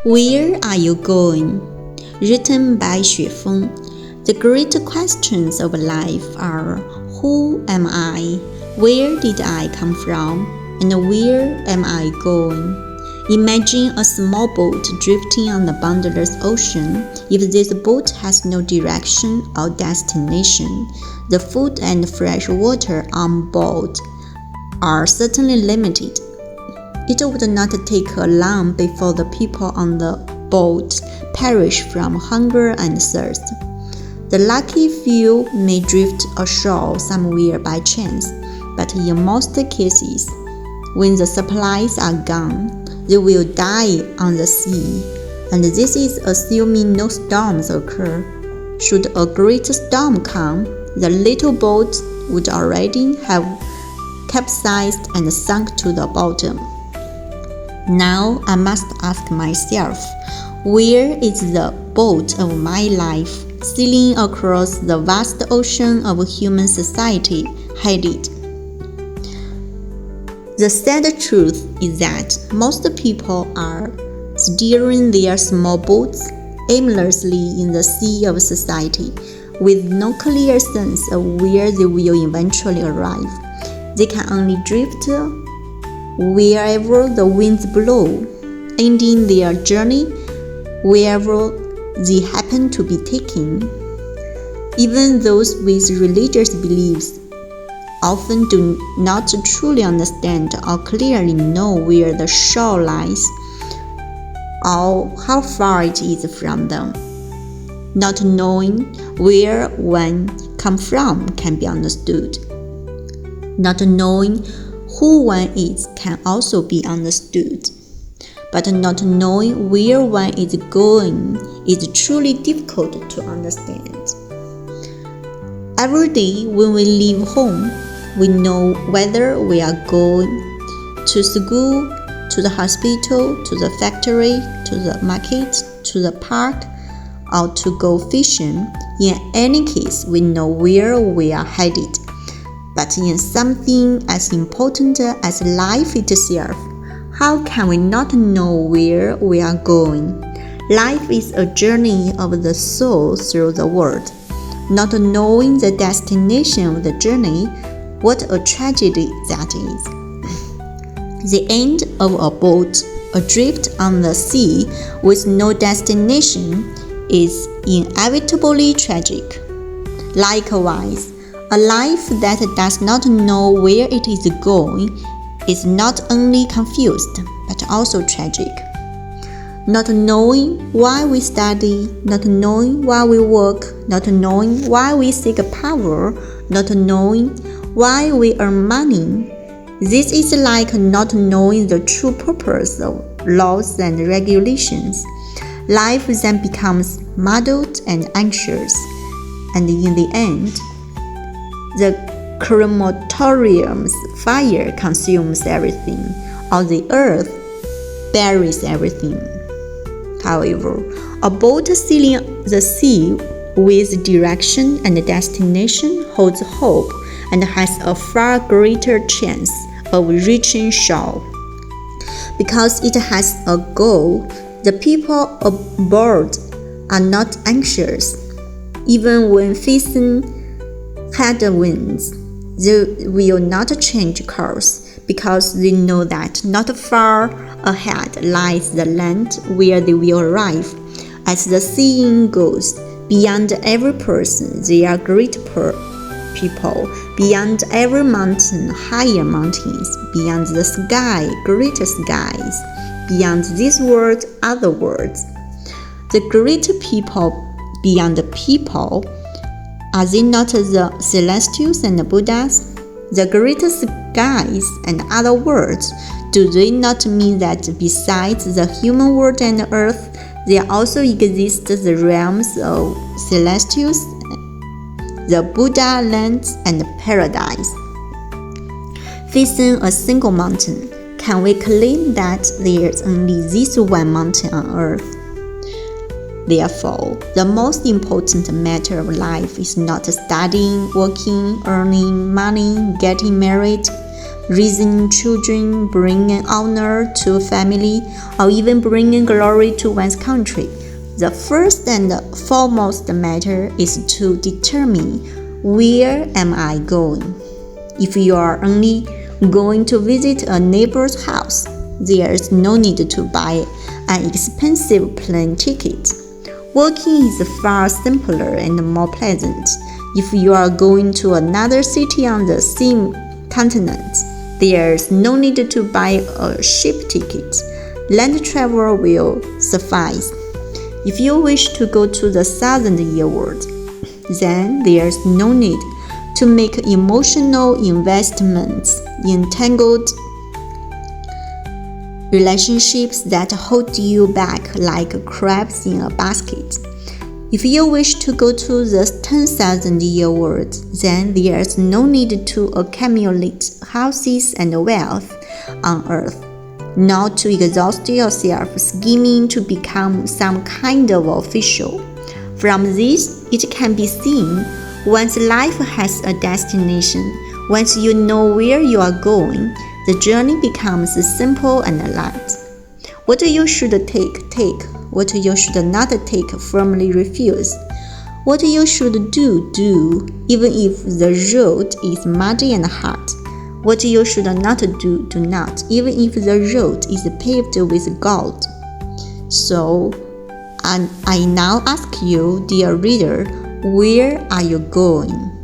Where are you going? Written by Xue Feng. The great questions of life are: who am I? Where did I come from? And where am I going? Imagine a small boat drifting on the boundless ocean. If this boat has no direction or destination, the food and fresh water on board are certainly limited. It would not take long before the people on the boat perish from hunger and thirst. The lucky few may drift ashore somewhere by chance, but in most cases, when the supplies are gone, they will die on the sea, and this is assuming no storms occur. Should a great storm come, the little boat would already have capsized and sunk to the bottom. Now I must ask myself, where is the boat of my life, sailing across the vast ocean of human society, headed? The sad truth is that most people are steering their small boats aimlessly in the sea of society, with no clear sense of where they will eventually arrive. They can only drift wherever the winds blow, ending their journey wherever they happen to be taken. Even those with religious beliefs often do not truly understand or clearly know where the shore lies or how far it is from them. Not knowing where one comes from can be understood. Not knowing who one is can also be understood. But not knowing where one is going is truly difficult to understand. Every day when we leave home, we know whether we are going to school, to the hospital, to the factory, to the market, to the park, or to go fishing. In any case, we know where we are headed. But in something as important as life itself, how can we not know where we are going? Life is a journey of the soul through the world. Not knowing the destination of the journey, what a tragedy that is. The end of a boat adrift on the sea with no destination is inevitably tragic. Likewise, a life that does not know where it is going is not only confused, but also tragic. Not knowing why we study, not knowing why we work, not knowing why we seek power, not knowing why we earn money. This is like not knowing the true purpose of laws and regulations. Life then becomes muddled and anxious, and in the end, the crematorium's fire consumes everything, or the earth buries everything. However, a boat sailing the sea with direction and destination holds hope and has a far greater chance of reaching shore. Because it has a goal, the people aboard are not anxious. Even when facing headwinds, they will not change course, because they know that not far ahead lies the land where they will arrive. As the saying goes, beyond every person there are great people, beyond every mountain higher mountains, beyond the sky greater skies, beyond this world other worlds. The great people beyond the people, are they not the celestials and the Buddhas? The great skies and other worlds, do they not mean that besides the human world and earth, there also exist the realms of celestials, the Buddha lands and paradise? Facing a single mountain, can we claim that there is only this one mountain on earth? Therefore, the most important matter of life is not studying, working, earning money, getting married, Raising children, bringing honor to a family, or even bringing glory to one's country. The first and foremost matter is to determine, where am I going? If you are only going to visit a neighbor's house, there is no need to buy an expensive plane ticket. Walking is far simpler and more pleasant. If you are going to another city on the same continent, there is no need to buy a ship ticket. Land travel will suffice. If you wish to go to the thousand-year world, then there is no need to make emotional investments in tangled relationships that hold you back like crabs in a basket. If you wish to go to the 10,000-year world, then there is no need to accumulate houses and wealth on earth, not to exhaust yourself scheming to become some kind of official. From this, it can be seen, once life has a destination, once you know where you are going, the journey becomes simple and light. What you should take, take. What you should not take, firmly refuse. What you should do, do, even if the road is muddy and hard. What you should not do, do not, even if the road is paved with gold. So, I now ask you, dear reader, where are you going?